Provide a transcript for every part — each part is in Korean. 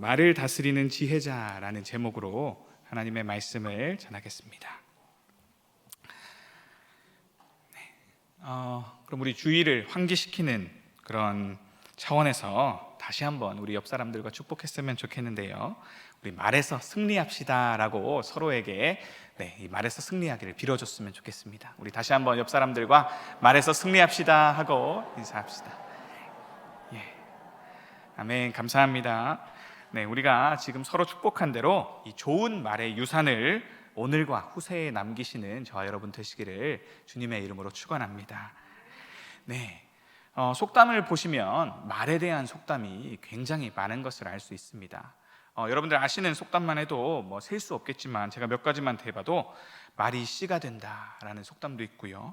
말을 다스리는 지혜자라는 제목으로 하나님의 말씀을 전하겠습니다. 그럼 우리 주의를 환기시키는 그런 차원에서 다시 한번 우리 옆 사람들과 축복했으면 좋겠는데요. 우리 말에서 승리합시다 라고 서로에게 이 말에서 승리하기를 빌어줬으면 좋겠습니다. 우리 다시 한번 옆 사람들과 말에서 승리합시다 하고 인사합시다. 아멘. 감사합니다. 우리가 지금 서로 축복한 대로 이 좋은 말의 유산을 오늘과 후세에 남기시는 저와 여러분 되시기를 주님의 이름으로 축원합니다. 속담을 보시면 말에 대한 속담이 굉장히 많은 것을 알 수 있습니다. 여러분들 아시는 속담만 해도 셀 수 없겠지만 제가 몇 가지만 대봐도 말이 씨가 된다라는 속담도 있고요,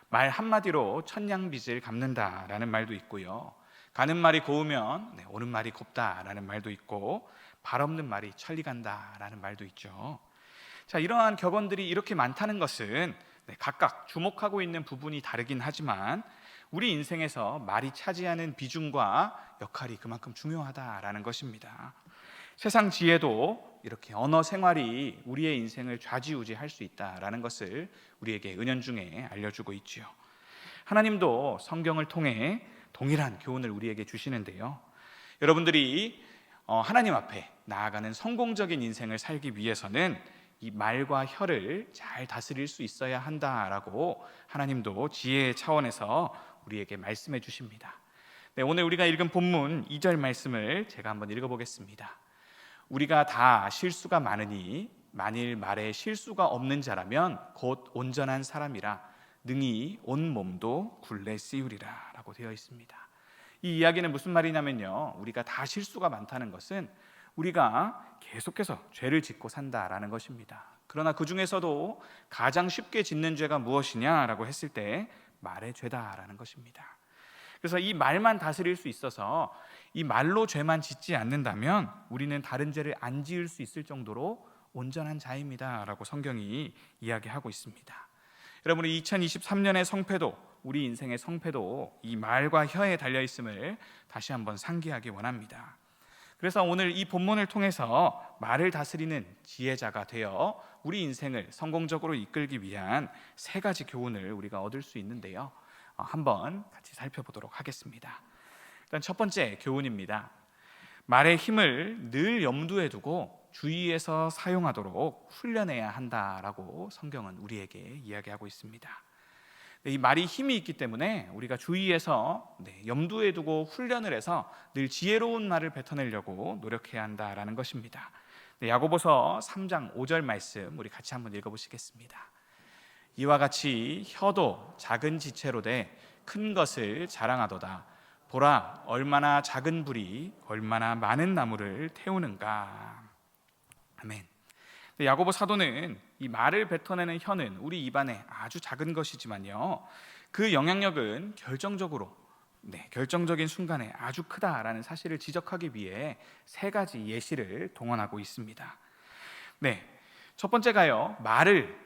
말 한마디로 천냥빚을 갚는다라는 말도 있고요, 가는 말이 고우면 오는 말이 곱다라는 말도 있고, 발 없는 말이 천리 간다라는 말도 있죠. 자, 이러한 격언들이 이렇게 많다는 것은 각각 주목하고 있는 부분이 다르긴 하지만 우리 인생에서 말이 차지하는 비중과 역할이 그만큼 중요하다라는 것입니다. 세상 지혜도 이렇게 언어 생활이 우리의 인생을 좌지우지할 수 있다라는 것을 우리에게 은연중에 알려주고 있지요. 하나님도 성경을 통해 동일한 교훈을 우리에게 주시는데요, 여러분들이 하나님 앞에 나아가는 성공적인 인생을 살기 위해서는 이 말과 혀를 잘 다스릴 수 있어야 한다라고 하나님도 지혜의 차원에서 우리에게 말씀해 주십니다. 오늘 우리가 읽은 본문 2절 말씀을 제가 한번 읽어보겠습니다. 우리가 다 실수가 많으니 만일 말에 실수가 없는 자라면 곧 온전한 사람이라 능히 온 몸도 굴레 씌우리라 라고 되어 있습니다. 이 이야기는 무슨 말이냐면요, 우리가 다 실수가 많다는 것은 우리가 계속해서 죄를 짓고 산다라는 것입니다. 그러나 그 중에서도 가장 쉽게 짓는 죄가 무엇이냐라고 했을 때 말의 죄다라는 것입니다. 그래서 이 말만 다스릴 수 있어서 이 말로 죄만 짓지 않는다면 우리는 다른 죄를 안 지을 수 있을 정도로 온전한 자입니다 라고 성경이 이야기하고 있습니다. 여러분, 2023년의 성패도, 우리 인생의 성패도 이 말과 혀에 달려있음을 다시 한번 상기하기 원합니다. 그래서 오늘 이 본문을 통해서 말을 다스리는 지혜자가 되어 우리 인생을 성공적으로 이끌기 위한 3가지 교훈을 우리가 얻을 수 있는데요, 한번 같이 살펴보도록 하겠습니다. 일단 첫 번째 교훈입니다. 말의 힘을 늘 염두에 두고 주의해서 사용하도록 훈련해야 한다라고 성경은 우리에게 이야기하고 있습니다. 이 말이 힘이 있기 때문에 우리가 주의해서 염두에 두고 훈련을 해서 늘 지혜로운 말을 뱉어내려고 노력해야 한다라는 것입니다. 야고보서 3장 5절 말씀 우리 같이 한번 읽어보시겠습니다. 이와 같이 혀도 작은 지체로 돼 큰 것을 자랑하도다. 보라, 얼마나 작은 불이 얼마나 많은 나무를 태우는가. 아멘. 야고보 사도는 이 말을 뱉어내는 혀는 우리 입안에 아주 작은 것이지만요, 그 영향력은 결정적인 순간에 아주 크다라는 사실을 지적하기 위해 3가지 예시를 동원하고 있습니다. 첫 번째가요, 말을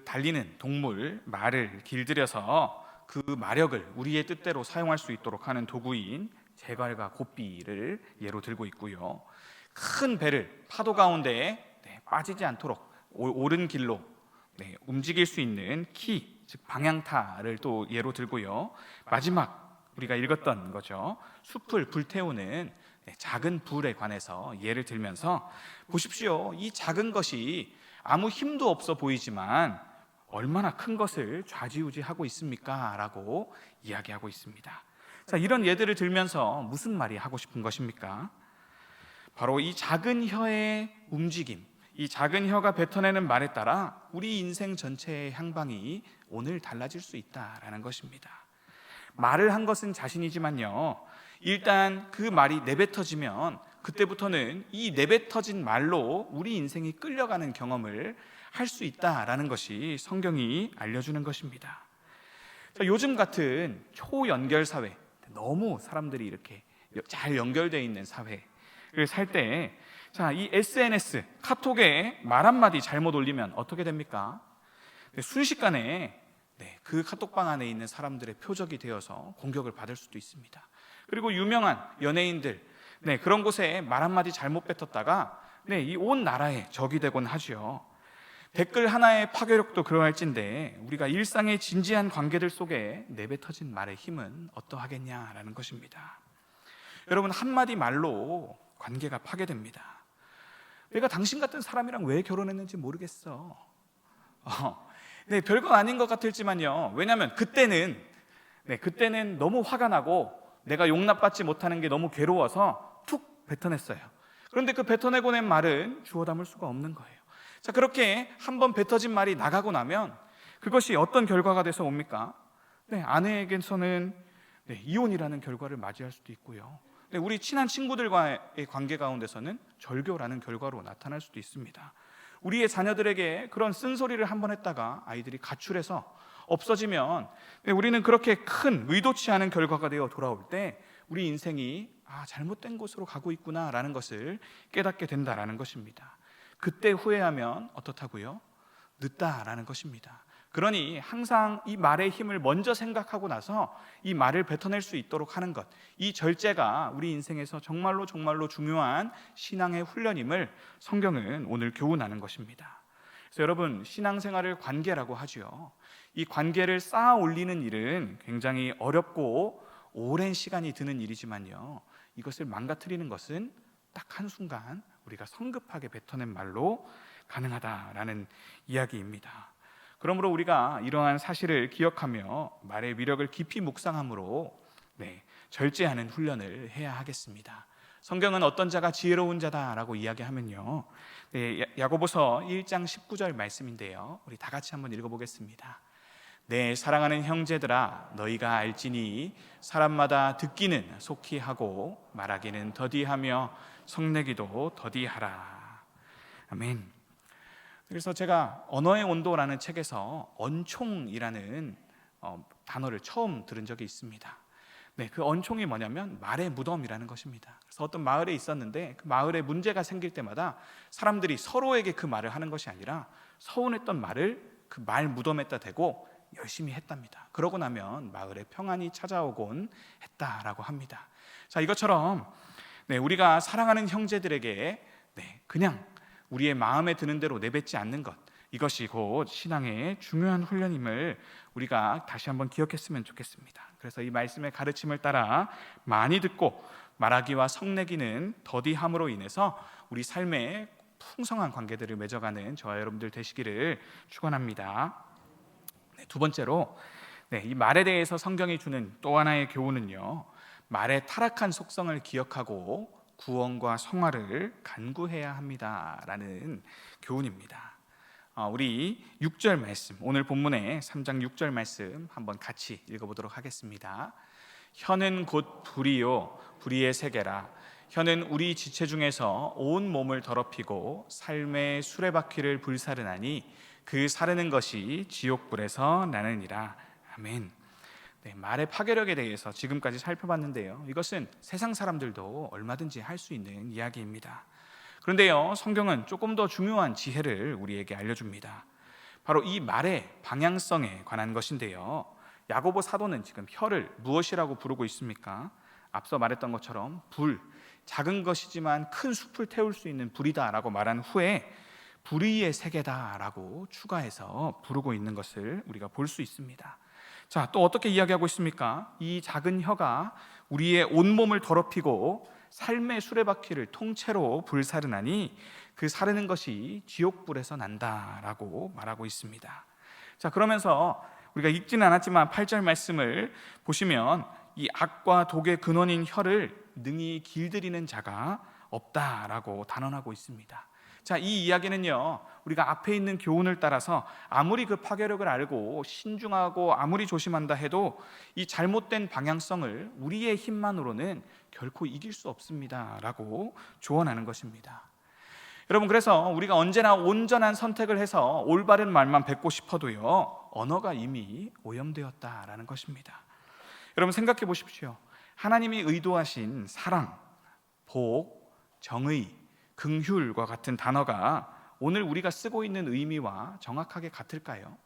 달리는 동물 말을 길들여서 그 마력을 우리의 뜻대로 사용할 수 있도록 하는 도구인 제갈과 곶비를 예로 들고 있고요, 큰 배를 파도 가운데 빠지지 않도록 옳은 길로 움직일 수 있는 키, 즉 방향타를 또 예로 들고요, 마지막 우리가 읽었던 거죠, 숲을 불태우는 작은 불에 관해서 예를 들면서 보십시오, 이 작은 것이 아무 힘도 없어 보이지만 얼마나 큰 것을 좌지우지하고 있습니까? 라고 이야기하고 있습니다. 자, 이런 예들을 들면서 무슨 말이 하고 싶은 것입니까? 바로 이 작은 혀의 움직임, 이 작은 혀가 뱉어내는 말에 따라 우리 인생 전체의 향방이 오늘 달라질 수 있다라는 것입니다. 말을 한 것은 자신이지만요, 일단 그 말이 내뱉어지면 그때부터는 이 내뱉어진 말로 우리 인생이 끌려가는 경험을 할 수 있다라는 것이 성경이 알려주는 것입니다. 자, 요즘 같은 초연결 사회, 너무 사람들이 이렇게 잘 연결되어 있는 사회를 살 때, 이 SNS, 카톡에 말 한마디 잘못 올리면 어떻게 됩니까? 순식간에 그 카톡방 안에 있는 사람들의 표적이 되어서 공격을 받을 수도 있습니다. 그리고 유명한 연예인들, 네, 그런 곳에 말 한마디 잘못 뱉었다가 이 온 나라에 적이 되곤 하죠. 댓글 하나의 파괴력도 그러할진데 우리가 일상의 진지한 관계들 속에 내뱉어진 말의 힘은 어떠하겠냐라는 것입니다. 여러분, 한마디 말로 관계가 파괴됩니다. 내가 당신 같은 사람이랑 왜 결혼했는지 모르겠어. 네, 별거 아닌 것 같을지만요. 왜냐하면 그때는 너무 화가 나고 내가 용납받지 못하는 게 너무 괴로워서 툭 뱉어냈어요. 그런데 그 뱉어내고 낸 말은 주워 담을 수가 없는 거예요. 자, 그렇게 한번 뱉어진 말이 나가고 나면 그것이 어떤 결과가 돼서 옵니까? 아내에게서는 이혼이라는 결과를 맞이할 수도 있고요. 우리 친한 친구들과의 관계 가운데서는 절교라는 결과로 나타날 수도 있습니다. 우리의 자녀들에게 그런 쓴소리를 한번 했다가 아이들이 가출해서 없어지면 우리는 그렇게 큰 의도치 않은 결과가 되어 돌아올 때 우리 인생이 잘못된 곳으로 가고 있구나라는 것을 깨닫게 된다라는 것입니다. 그때 후회하면 어떻다고요? 늦다라는 것입니다. 그러니 항상 이 말의 힘을 먼저 생각하고 나서 이 말을 뱉어낼 수 있도록 하는 것, 이 절제가 우리 인생에서 정말로 중요한 신앙의 훈련임을 성경은 오늘 교훈하는 것입니다. 그래서 여러분, 신앙생활을 관계라고 하죠. 이 관계를 쌓아 올리는 일은 굉장히 어렵고 오랜 시간이 드는 일이지만요, 이것을 망가뜨리는 것은 딱 한순간 우리가 성급하게 뱉어낸 말로 가능하다라는 이야기입니다. 그러므로 우리가 이러한 사실을 기억하며 말의 위력을 깊이 묵상함으로 절제하는 훈련을 해야 하겠습니다. 성경은 어떤 자가 지혜로운 자다라고 이야기하면요, 야고보서 1장 19절 말씀인데요, 우리 다 같이 한번 읽어보겠습니다. 내 사랑하는 형제들아, 너희가 알지니 사람마다 듣기는 속히 하고 말하기는 더디하며 성내기도 더디하라. 아멘. 그래서 제가 언어의 온도라는 책에서 언총이라는 단어를 처음 들은 적이 있습니다. 그 언총이 뭐냐면 말의 무덤이라는 것입니다. 그래서 어떤 마을에 있었는데 그 마을에 문제가 생길 때마다 사람들이 서로에게 그 말을 하는 것이 아니라 서운했던 말을 그 말 무덤에다 대고 열심히 했답니다. 그러고 나면 마을에 평안이 찾아오곤 했다라고 합니다. 자, 이것처럼 우리가 사랑하는 형제들에게 그냥 우리의 마음에 드는 대로 내뱉지 않는 것, 이것이 곧 신앙의 중요한 훈련임을 우리가 다시 한번 기억했으면 좋겠습니다. 그래서 이 말씀의 가르침을 따라 많이 듣고 말하기와 성내기는 더디함으로 인해서 우리 삶에 풍성한 관계들을 맺어가는 저와 여러분들 되시기를 축원합니다. 두 번째로 이 말에 대해서 성경이 주는 또 하나의 교훈은요, 말의 타락한 속성을 기억하고 구원과 성화를 간구해야 합니다라는 교훈입니다. 우리 6절 말씀, 오늘 본문의 3장 6절 말씀 한번 같이 읽어보도록 하겠습니다. 혀는 곧 불이요 불의의 세계라. 혀는 우리 지체 중에서 온 몸을 더럽히고 삶의 수레바퀴를 불사르나니 그 사르는 것이 지옥불에서 나느니라. 아멘. 말의 파괴력에 대해서 지금까지 살펴봤는데요, 이것은 세상 사람들도 얼마든지 할 수 있는 이야기입니다. 그런데요, 성경은 조금 더 중요한 지혜를 우리에게 알려줍니다. 바로 이 말의 방향성에 관한 것인데요, 야고보 사도는 지금 혀를 무엇이라고 부르고 있습니까? 앞서 말했던 것처럼 불, 작은 것이지만 큰 숲을 태울 수 있는 불이다라고 말한 후에 불의의 세계다라고 추가해서 부르고 있는 것을 우리가 볼 수 있습니다. 자, 또 어떻게 이야기하고 있습니까? 이 작은 혀가 우리의 온몸을 더럽히고 삶의 수레바퀴를 통째로 불사르나니 그 사르는 것이 지옥불에서 난다라고 말하고 있습니다. 자, 그러면서 우리가 읽지는 않았지만 8절 말씀을 보시면 이 악과 독의 근원인 혀를 능히 길들이는 자가 없다라고 단언하고 있습니다. 자, 이 이야기는요, 우리가 앞에 있는 교훈을 따라서 아무리 그 파괴력을 알고 신중하고 아무리 조심한다 해도 이 잘못된 방향성을 우리의 힘만으로는 결코 이길 수 없습니다라고 조언하는 것입니다. 여러분, 그래서 우리가 언제나 온전한 선택을 해서 올바른 말만 뱉고 싶어도요, 언어가 이미 오염되었다라는 것입니다. 여러분, 생각해 보십시오. 하나님이 의도하신 사랑, 복, 정의, 긍휼과 같은 단어가 오늘 우리가 쓰고 있는 의미와 정확하게 같을까요?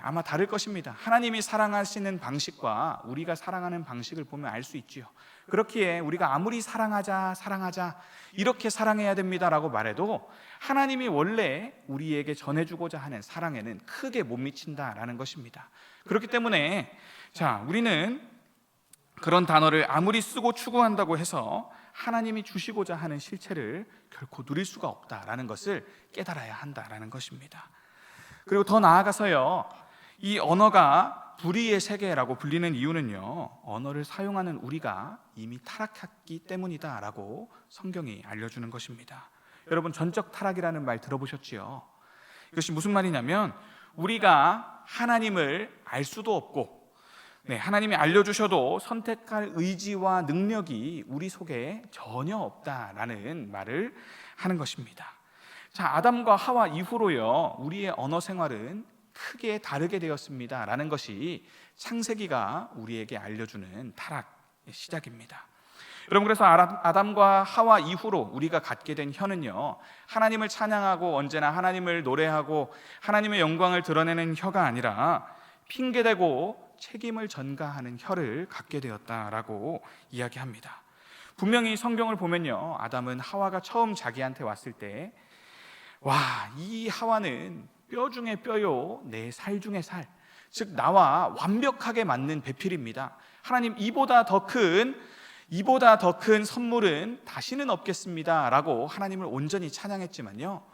아마 다를 것입니다. 하나님이 사랑하시는 방식과 우리가 사랑하는 방식을 보면 알 수 있지요. 그렇기에 우리가 아무리 사랑하자 이렇게 사랑해야 됩니다라고 말해도 하나님이 원래 우리에게 전해주고자 하는 사랑에는 크게 못 미친다라는 것입니다. 그렇기 때문에 우리는 그런 단어를 아무리 쓰고 추구한다고 해서 하나님이 주시고자 하는 실체를 결코 누릴 수가 없다라는 것을 깨달아야 한다라는 것입니다. 그리고 더 나아가서요, 이 언어가 불의의 세계라고 불리는 이유는요, 언어를 사용하는 우리가 이미 타락했기 때문이다라고 성경이 알려주는 것입니다. 여러분, 전적 타락이라는 말 들어보셨지요? 이것이 무슨 말이냐면 우리가 하나님을 알 수도 없고 하나님이 알려주셔도 선택할 의지와 능력이 우리 속에 전혀 없다라는 말을 하는 것입니다. 아담과 하와 이후로요, 우리의 언어 생활은 크게 다르게 되었습니다 라는 것이 창세기가 우리에게 알려주는 타락의 시작입니다. 여러분, 그래서 아담과 하와 이후로 우리가 갖게 된 혀는요, 하나님을 찬양하고 언제나 하나님을 노래하고 하나님의 영광을 드러내는 혀가 아니라 핑계대고 책임을 전가하는 혀를 갖게 되었다라고 이야기합니다. 분명히 성경을 보면요, 아담은 하와가 처음 자기한테 왔을 때 이 하와는 뼈 중에 뼈요, 내 살 중에 살, 즉 나와 완벽하게 맞는 배필입니다. 하나님, 이보다 더 큰 선물은 다시는 없겠습니다 라고 하나님을 온전히 찬양했지만요,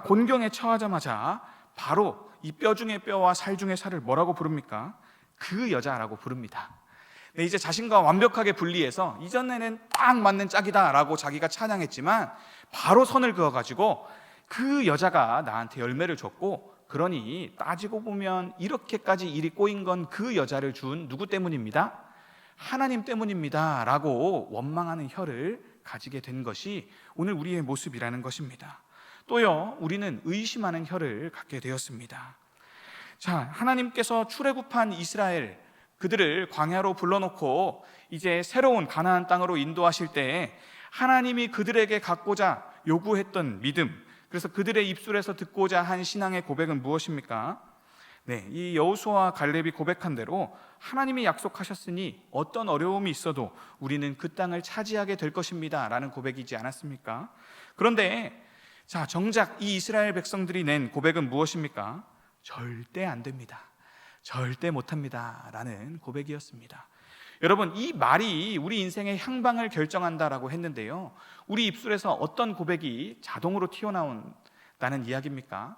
곤경에 처하자마자 바로 이 뼈 중에 뼈와 살 중에 살을 뭐라고 부릅니까? 그 여자라고 부릅니다. 이제 자신과 완벽하게 분리해서 이전에는 딱 맞는 짝이다 라고 자기가 찬양했지만 바로 선을 그어가지고 그 여자가 나한테 열매를 줬고, 그러니 따지고 보면 이렇게까지 일이 꼬인 건 그 여자를 준 누구 때문입니다? 하나님 때문입니다 라고 원망하는 혀를 가지게 된 것이 오늘 우리의 모습이라는 것입니다. 또요, 우리는 의심하는 혀를 갖게 되었습니다. 하나님께서 출애굽한 이스라엘, 그들을 광야로 불러놓고 이제 새로운 가나안 땅으로 인도하실 때 하나님이 그들에게 갖고자 요구했던 믿음, 그래서 그들의 입술에서 듣고자 한 신앙의 고백은 무엇입니까? 이 여호수아와 갈렙이 고백한 대로 하나님이 약속하셨으니 어떤 어려움이 있어도 우리는 그 땅을 차지하게 될 것입니다 라는 고백이지 않았습니까? 그런데 정작 이 이스라엘 백성들이 낸 고백은 무엇입니까? 절대 안 됩니다, 절대 못합니다 라는 고백이었습니다. 여러분, 이 말이 우리 인생의 향방을 결정한다라고 했는데요, 우리 입술에서 어떤 고백이 자동으로 튀어나온다는 이야기입니까?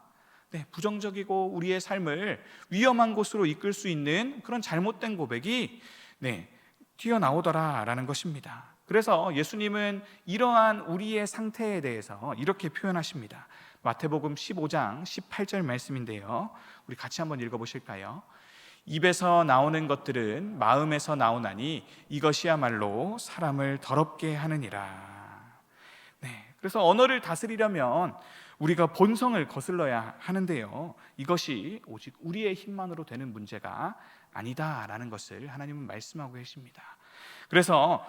부정적이고 우리의 삶을 위험한 곳으로 이끌 수 있는 그런 잘못된 고백이 튀어나오더라라는 것입니다. 그래서 예수님은 이러한 우리의 상태에 대해서 이렇게 표현하십니다. 마태복음 15장 18절 말씀인데요, 우리 같이 한번 읽어보실까요? 입에서 나오는 것들은 마음에서 나오나니 이것이야말로 사람을 더럽게 하느니라. 그래서 언어를 다스리려면 우리가 본성을 거슬러야 하는데요, 이것이 오직 우리의 힘만으로 되는 문제가 아니다라는 것을 하나님은 말씀하고 계십니다. 그래서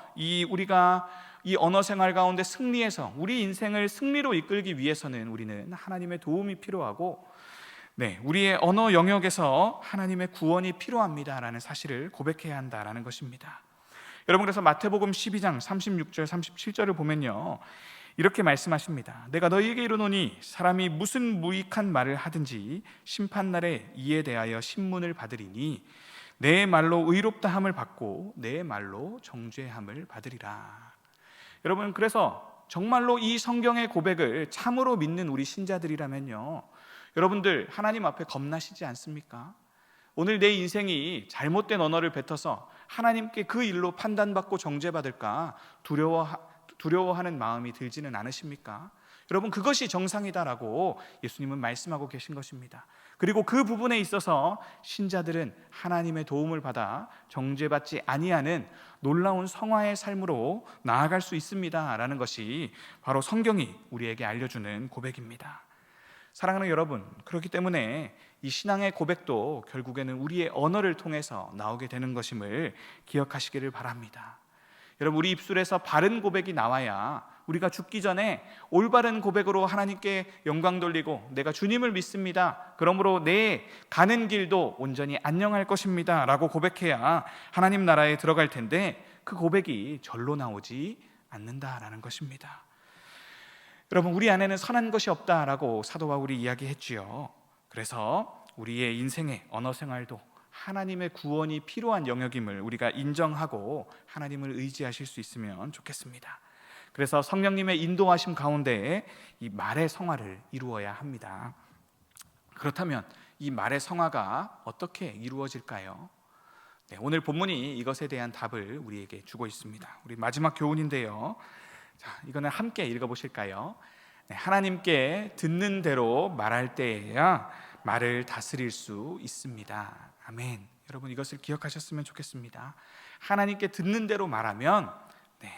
우리가 이 언어 생활 가운데 승리해서 우리 인생을 승리로 이끌기 위해서는 우리는 하나님의 도움이 필요하고 우리의 언어 영역에서 하나님의 구원이 필요합니다라는 사실을 고백해야 한다라는 것입니다. 여러분, 그래서 마태복음 12장 36절 37절을 보면요, 이렇게 말씀하십니다. 내가 너희에게 이르노니 사람이 무슨 무익한 말을 하든지 심판날에 이에 대하여 신문을 받으리니 내 말로 의롭다함을 받고 내 말로 정죄함을 받으리라. 여러분, 그래서 정말로 이 성경의 고백을 참으로 믿는 우리 신자들이라면요, 여러분들 하나님 앞에 겁나시지 않습니까? 오늘 내 인생이 잘못된 언어를 뱉어서 하나님께 그 일로 판단받고 정죄받을까 두려워하는 마음이 들지는 않으십니까? 여러분, 그것이 정상이다라고 예수님은 말씀하고 계신 것입니다. 그리고 그 부분에 있어서 신자들은 하나님의 도움을 받아 정죄받지 아니하는 놀라운 성화의 삶으로 나아갈 수 있습니다라는 것이 바로 성경이 우리에게 알려주는 고백입니다. 사랑하는 여러분, 그렇기 때문에 이 신앙의 고백도 결국에는 우리의 언어를 통해서 나오게 되는 것임을 기억하시기를 바랍니다. 여러분, 우리 입술에서 바른 고백이 나와야 우리가 죽기 전에 올바른 고백으로 하나님께 영광 돌리고 내가 주님을 믿습니다, 그러므로 내 가는 길도 온전히 안녕할 것입니다 라고 고백해야 하나님 나라에 들어갈 텐데 그 고백이 절로 나오지 않는다라는 것입니다. 여러분, 우리 안에는 선한 것이 없다라고 사도 바울이 이야기했지요. 그래서 우리의 인생의 언어 생활도 하나님의 구원이 필요한 영역임을 우리가 인정하고 하나님을 의지하실 수 있으면 좋겠습니다. 그래서 성령님의 인도하심 가운데 이 말의 성화를 이루어야 합니다. 그렇다면 이 말의 성화가 어떻게 이루어질까요? 네, 오늘 본문이 이것에 대한 답을 우리에게 주고 있습니다. 우리 마지막 교훈인데요. 자, 이거는 함께 읽어보실까요? 네, 하나님께 듣는 대로 말할 때에야 말을 다스릴 수 있습니다. 아멘. 여러분, 이것을 기억하셨으면 좋겠습니다. 하나님께 듣는 대로 말하면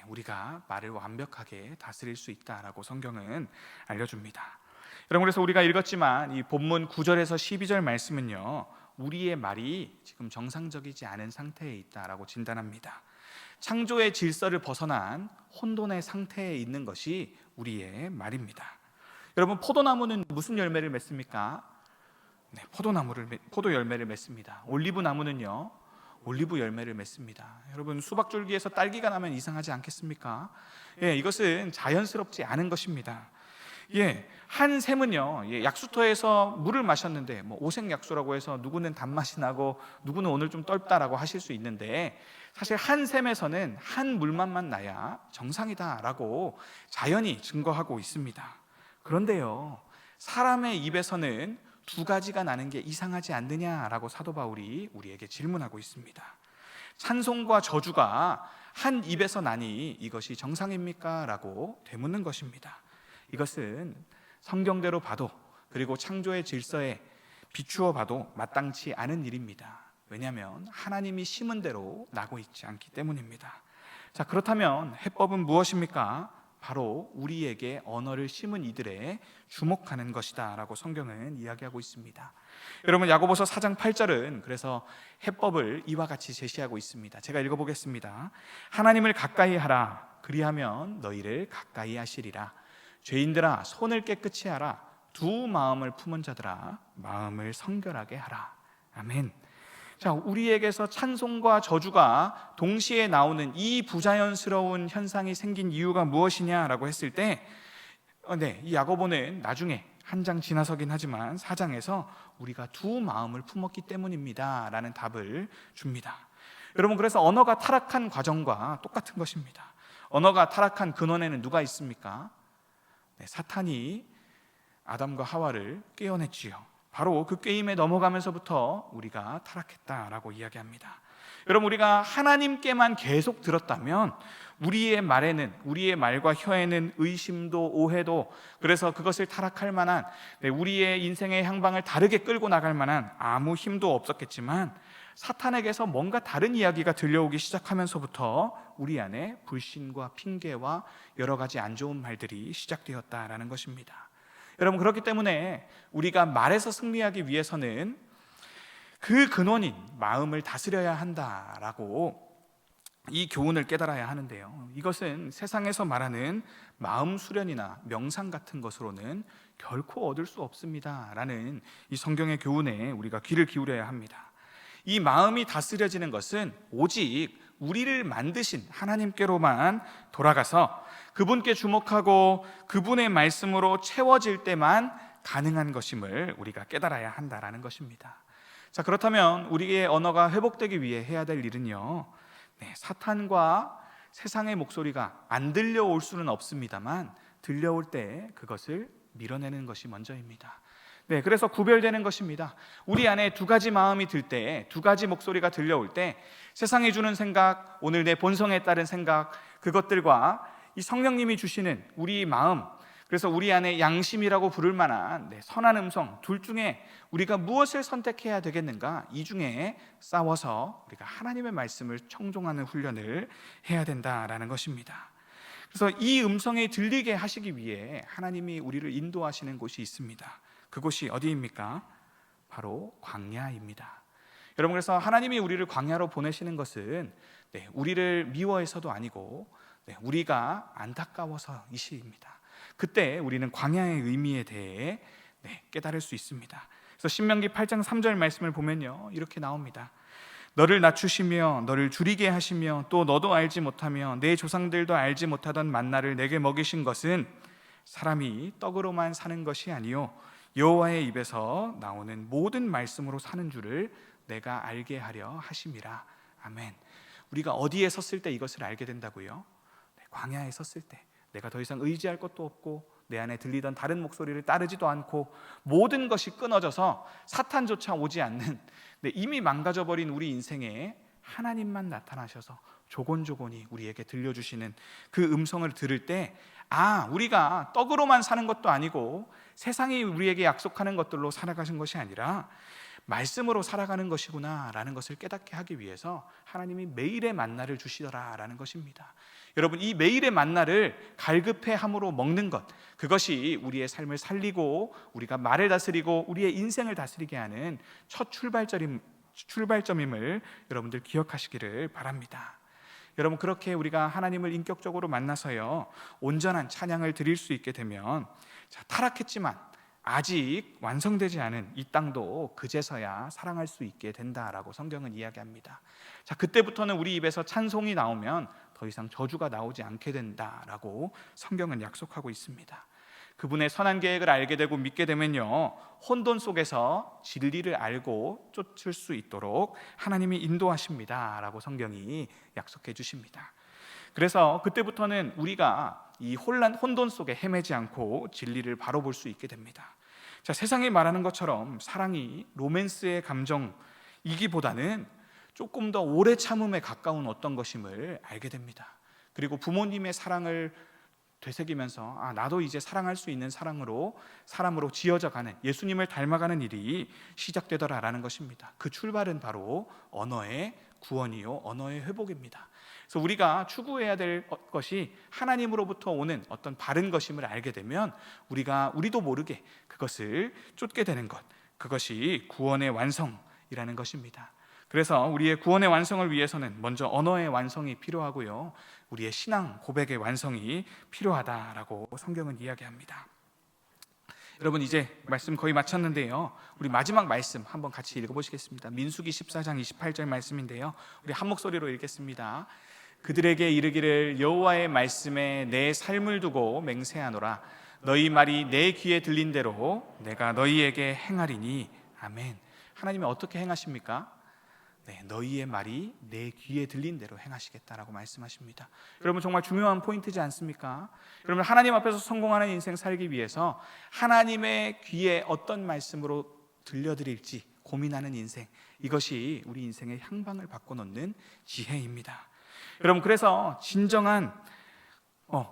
우리가 말을 완벽하게 다스릴 수 있다라고 성경은 알려줍니다. 여러분, 그래서 우리가 읽었지만 이 본문 9절에서 12절 말씀은요, 우리의 말이 지금 정상적이지 않은 상태에 있다라고 진단합니다. 창조의 질서를 벗어난 혼돈의 상태에 있는 것이 우리의 말입니다. 여러분, 포도나무는 무슨 열매를 맺습니까? 네, 포도 열매를 맺습니다. 올리브 나무는요, 올리브 열매를 맺습니다. 여러분, 수박 줄기에서 딸기가 나면 이상하지 않겠습니까? 이것은 자연스럽지 않은 것입니다. 한 샘은요, 약수터에서 물을 마셨는데 오색약수라고 해서 누구는 단맛이 나고 누구는 오늘 좀 떫다라고 하실 수 있는데, 사실 한 샘에서는 한 물맛만 나야 정상이다라고 자연이 증거하고 있습니다. 그런데요, 사람의 입에서는 두 가지가 나는 게 이상하지 않느냐라고 사도 바울이 우리에게 질문하고 있습니다. 찬송과 저주가 한 입에서 나니 이것이 정상입니까? 라고 되묻는 것입니다. 이것은 성경대로 봐도, 그리고 창조의 질서에 비추어 봐도 마땅치 않은 일입니다. 왜냐하면 하나님이 심은 대로 나고 있지 않기 때문입니다. 자, 그렇다면 해법은 무엇입니까? 바로 우리에게 언어를 심은 이들에 주목하는 것이다 라고 성경은 이야기하고 있습니다. 여러분, 야고보서 4장 8절은 그래서 해법을 이와 같이 제시하고 있습니다. 제가 읽어보겠습니다. 하나님을 가까이 하라. 그리하면 너희를 가까이 하시리라. 죄인들아, 손을 깨끗이 하라. 두 마음을 품은 자들아, 마음을 성결하게 하라. 아멘. 자, 우리에게서 찬송과 저주가 동시에 나오는 이 부자연스러운 현상이 생긴 이유가 무엇이냐라고 했을 때, 이 야고보는 나중에 한 장 지나서긴 하지만 4장에서 우리가 두 마음을 품었기 때문입니다 라는 답을 줍니다. 여러분, 그래서 언어가 타락한 과정과 똑같은 것입니다. 언어가 타락한 근원에는 누가 있습니까? 사탄이 아담과 하와를 깨어냈지요. 바로 그 꾀임에 넘어가면서부터 우리가 타락했다라고 이야기합니다. 여러분, 우리가 하나님께만 계속 들었다면 우리의 말과 혀에는 의심도 오해도, 그래서 그것을 타락할 만한, 우리의 인생의 향방을 다르게 끌고 나갈 만한 아무 힘도 없었겠지만, 사탄에게서 뭔가 다른 이야기가 들려오기 시작하면서부터 우리 안에 불신과 핑계와 여러 가지 안 좋은 말들이 시작되었다라는 것입니다. 여러분, 그렇기 때문에 우리가 말에서 승리하기 위해서는 그 근원인 마음을 다스려야 한다라고 이 교훈을 깨달아야 하는데요, 이것은 세상에서 말하는 마음 수련이나 명상 같은 것으로는 결코 얻을 수 없습니다 라는 이 성경의 교훈에 우리가 귀를 기울여야 합니다. 이 마음이 다스려지는 것은 오직 우리를 만드신 하나님께로만 돌아가서 그분께 주목하고 그분의 말씀으로 채워질 때만 가능한 것임을 우리가 깨달아야 한다라는 것입니다. 자, 그렇다면 우리의 언어가 회복되기 위해 해야 될 일은요, 사탄과 세상의 목소리가 안 들려올 수는 없습니다만 들려올 때 그것을 밀어내는 것이 먼저입니다. 그래서 구별되는 것입니다. 우리 안에 두 가지 마음이 들 때, 두 가지 목소리가 들려올 때, 세상이 주는 생각, 오늘 내 본성에 따른 생각, 그것들과 이 성령님이 주시는 우리 마음, 그래서 우리 안에 양심이라고 부를 만한 선한 음성, 둘 중에 우리가 무엇을 선택해야 되겠는가? 이 중에 싸워서 우리가 하나님의 말씀을 청종하는 훈련을 해야 된다라는 것입니다. 그래서 이 음성이 들리게 하시기 위해 하나님이 우리를 인도하시는 곳이 있습니다. 그곳이 어디입니까? 바로 광야입니다. 여러분, 그래서 하나님이 우리를 광야로 보내시는 것은 우리를 미워해서도 아니고, 우리가 안타까워서이시입니다. 그때 우리는 광야의 의미에 대해 깨달을 수 있습니다. 그래서 신명기 8장 3절 말씀을 보면요, 이렇게 나옵니다. 너를 낮추시며 너를 줄이게 하시며 또 너도 알지 못하며 내 조상들도 알지 못하던 만나를 내게 먹이신 것은 사람이 떡으로만 사는 것이 아니요 여호와의 입에서 나오는 모든 말씀으로 사는 줄을 내가 알게 하려 하심이라. 아멘. 우리가 어디에 섰을 때 이것을 알게 된다고요? 광야에 섰을 때 내가 더 이상 의지할 것도 없고 내 안에 들리던 다른 목소리를 따르지도 않고 모든 것이 끊어져서 사탄조차 오지 않는 이미 망가져버린 우리 인생에 하나님만 나타나셔서 조곤조곤히 우리에게 들려주시는 그 음성을 들을 때, 우리가 떡으로만 사는 것도 아니고 세상이 우리에게 약속하는 것들로 살아가신 것이 아니라 말씀으로 살아가는 것이구나 라는 것을 깨닫게 하기 위해서 하나님이 매일의 만나를 주시더라라는 것입니다. 여러분, 이 매일의 만나를 갈급해 함으로 먹는 것, 그것이 우리의 삶을 살리고 우리가 말을 다스리고 우리의 인생을 다스리게 하는 첫 출발점임을 여러분들 기억하시기를 바랍니다. 여러분, 그렇게 우리가 하나님을 인격적으로 만나서요 온전한 찬양을 드릴 수 있게 되면, 타락했지만 아직 완성되지 않은 이 땅도 그제서야 사랑할 수 있게 된다라고 성경은 이야기합니다. 그때부터는 우리 입에서 찬송이 나오면 더 이상 저주가 나오지 않게 된다라고 성경은 약속하고 있습니다. 그분의 선한 계획을 알게 되고 믿게 되면요 혼돈 속에서 진리를 알고 쫓을 수 있도록 하나님이 인도하십니다 라고 성경이 약속해 주십니다. 그래서 그때부터는 우리가 이 혼돈 속에 헤매지 않고 진리를 바로 볼 수 있게 됩니다. 세상이 말하는 것처럼 사랑이 로맨스의 감정이기보다는 조금 더 오래 참음에 가까운 어떤 것임을 알게 됩니다. 그리고 부모님의 사랑을 되새기면서 나도 이제 사랑할 수 있는 사람으로 지어져 가는, 예수님을 닮아가는 일이 시작되더라라는 것입니다. 그 출발은 바로 언어의 구원이요 언어의 회복입니다. 그래서 우리가 추구해야 될 것이 하나님으로부터 오는 어떤 바른 것임을 알게 되면 우리도 모르게 그것을 쫓게 되는 것, 그것이 구원의 완성이라는 것입니다. 그래서 우리의 구원의 완성을 위해서는 먼저 언어의 완성이 필요하고요 우리의 신앙 고백의 완성이 필요하다라고 성경은 이야기합니다. 여러분, 이제 말씀 거의 마쳤는데요 우리 마지막 말씀 한번 같이 읽어보시겠습니다. 민수기 14장 28절 말씀인데요 우리 한 목소리로 읽겠습니다. 그들에게 이르기를 여호와의 말씀에 내 삶을 두고 맹세하노라. 너희 말이 내 귀에 들린 대로 내가 너희에게 행하리니. 아멘. 하나님이 어떻게 행하십니까? 너희의 말이 내 귀에 들린 대로 행하시겠다라고 말씀하십니다. 여러분, 정말 중요한 포인트지 않습니까? 여러분, 하나님 앞에서 성공하는 인생 살기 위해서 하나님의 귀에 어떤 말씀으로 들려드릴지 고민하는 인생, 이것이 우리 인생의 향방을 바꿔놓는 지혜입니다. 여러분, 그래서 진정한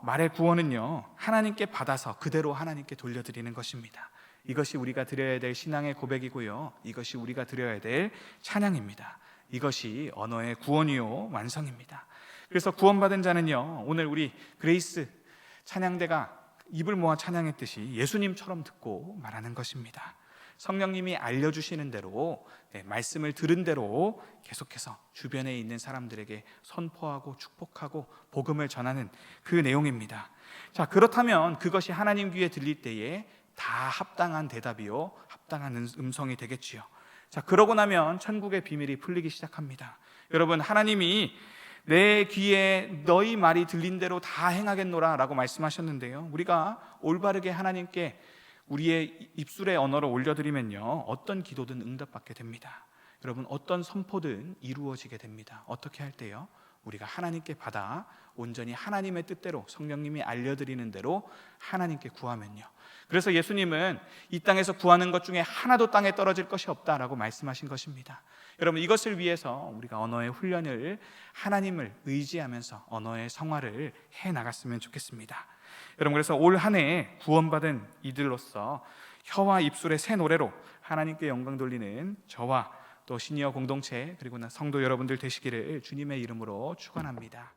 말의 구원은요 하나님께 받아서 그대로 하나님께 돌려드리는 것입니다. 이것이 우리가 드려야 될 신앙의 고백이고요 이것이 우리가 드려야 될 찬양입니다. 이것이 언어의 구원이요 완성입니다. 그래서 구원받은 자는요 오늘 우리 그레이스 찬양대가 입을 모아 찬양했듯이 예수님처럼 듣고 말하는 것입니다. 성령님이 알려주시는 대로 말씀을 들은 대로 계속해서 주변에 있는 사람들에게 선포하고 축복하고 복음을 전하는 그 내용입니다. 그렇다면 그것이 하나님 귀에 들릴 때에 다 합당한 대답이요 합당한 음성이 되겠지요. 그러고 나면 천국의 비밀이 풀리기 시작합니다. 여러분, 하나님이 내 귀에 너희 말이 들린 대로 다 행하겠노라 라고 말씀하셨는데요 우리가 올바르게 하나님께 우리의 입술의 언어를 올려드리면요 어떤 기도든 응답받게 됩니다. 여러분, 어떤 선포든 이루어지게 됩니다. 어떻게 할 때요? 우리가 하나님께 받아 온전히 하나님의 뜻대로 성령님이 알려드리는 대로 하나님께 구하면요. 그래서 예수님은 이 땅에서 구하는 것 중에 하나도 땅에 떨어질 것이 없다라고 말씀하신 것입니다. 여러분, 이것을 위해서 우리가 언어의 훈련을 하나님을 의지하면서 언어의 성화를 해나갔으면 좋겠습니다. 여러분, 그래서 올 한 해 구원받은 이들로서 혀와 입술의 새 노래로 하나님께 영광 돌리는 저와 또 시니어 공동체 그리고 성도 여러분들 되시기를 주님의 이름으로 축원합니다.